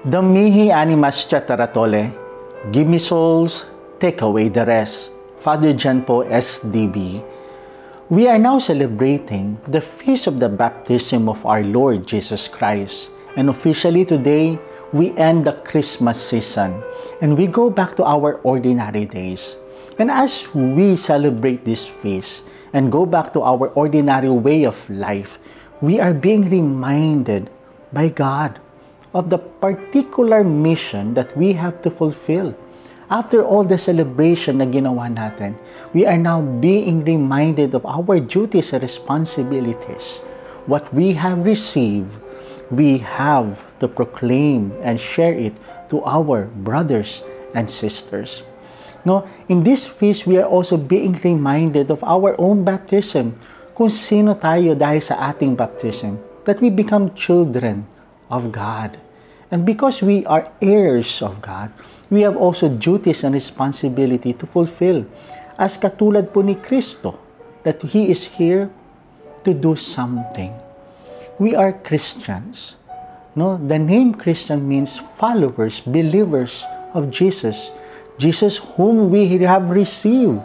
The mihi animas chataratole, give me souls, take away the rest. Father John po, SDB. We are now celebrating the feast of the baptism of our Lord Jesus Christ. And officially today, we end the Christmas season and we go back to our ordinary days. And as we celebrate this feast and go back to our ordinary way of life, we are being reminded by God of the particular mission that we have to fulfill. After all the celebration na ginawa natin, we are now being reminded of our duties and responsibilities. What we have received, we have to proclaim and share it to our brothers and sisters. No, in this feast, we are also being reminded of our own baptism. Kung sino tayo dahil sa ating baptism, that we become children of God. And because we are heirs of God, we have also duties and responsibility to fulfill. As katulad po ni Kristo, that He is here to do something. We are Christians. No, the name Christian means followers, believers of Jesus. Jesus whom we have received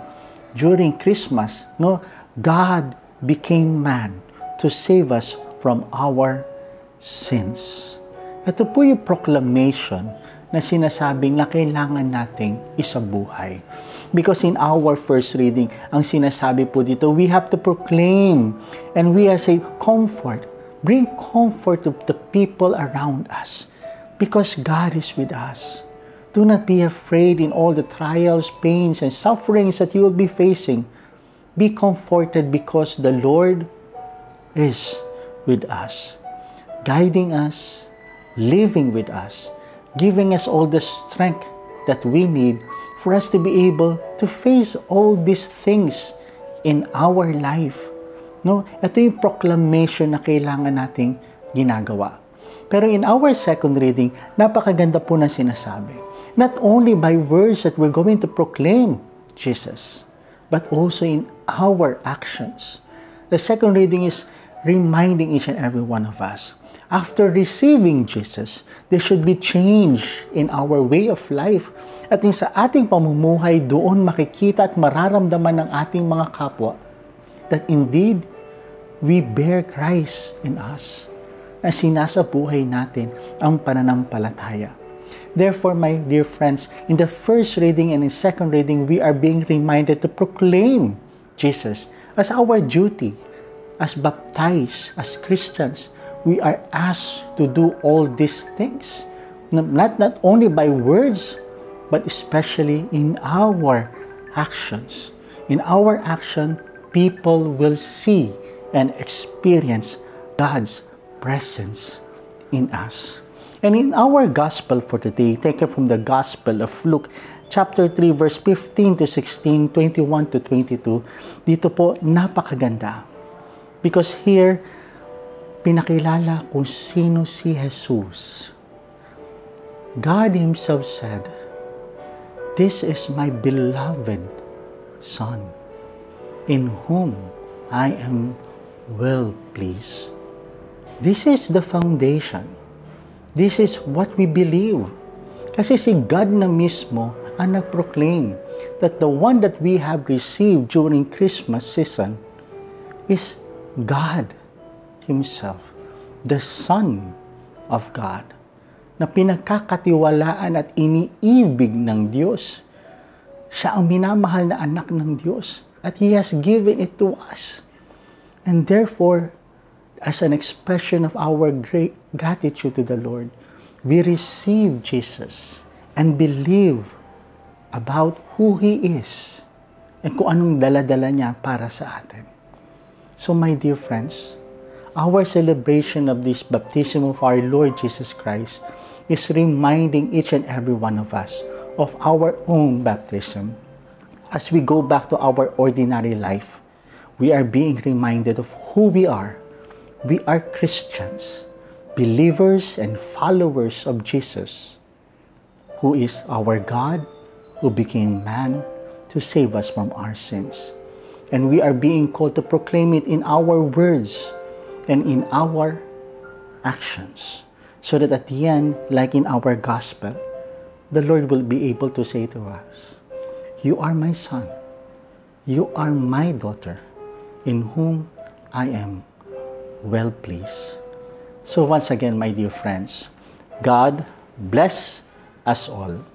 during Christmas. No, God became man to save us from our sins. Ito po yung proclamation na sinasabing na kailangan nating isabuhay. Because in our first reading, ang sinasabi po dito, we have to proclaim and we are saying, comfort. Bring comfort to the people around us because God is with us. Do not be afraid in all the trials, pains, and sufferings that you will be facing. Be comforted because the Lord is with us, guiding us, living with us, giving us all the strength that we need for us to be able to face all these things in our life. No, ito yung proclamation na kailangan nating ginagawa. Pero in our second reading, napakaganda po na sinasabi. Not only by words that we're going to proclaim Jesus, but also in our actions. The second reading is reminding each and every one of us. After receiving Jesus, there should be change in our way of life. At yung sa ating pamumuhay, doon makikita at mararamdaman ng ating mga kapwa that indeed, we bear Christ in us. Na sinasabuhay natin ang pananampalataya. Therefore, my dear friends, in the first reading and in second reading, we are being reminded to proclaim Jesus as our duty. As baptized, as Christians, we are asked to do all these things. Not only by words, but especially in our actions. In our action, people will see and experience God's presence in us. And in our gospel for today, taken from the Gospel of Luke, chapter 3, verse 15 to 16, 21 to 22, dito po napakaganda. Because here, pinakilala kung sino si Jesus. God Himself said, "This is my beloved Son, in whom I am well pleased." This is the foundation. This is what we believe. Kasi si God na mismo ang nag-proclaim that the one that we have received during Christmas season is God Himself, the Son of God, na pinagkakatiwalaan at iniibig ng Diyos. Siya ang minamahal na anak ng Diyos at He has given it to us. And therefore, as an expression of our great gratitude to the Lord, we receive Jesus and believe about who He is and kung anong dala-dala niya para sa atin. So my dear friends, our celebration of this baptism of our Lord Jesus Christ is reminding each and every one of us of our own baptism. As we go back to our ordinary life, we are being reminded of who we are. We are Christians, believers and followers of Jesus, who is our God, who became man to save us from our sins. And we are being called to proclaim it in our words and in our actions. so that at the end, like in our gospel, the Lord will be able to say to us, "You are my son. You are my daughter, in whom I am well pleased." So once again, my dear friends, God bless us all.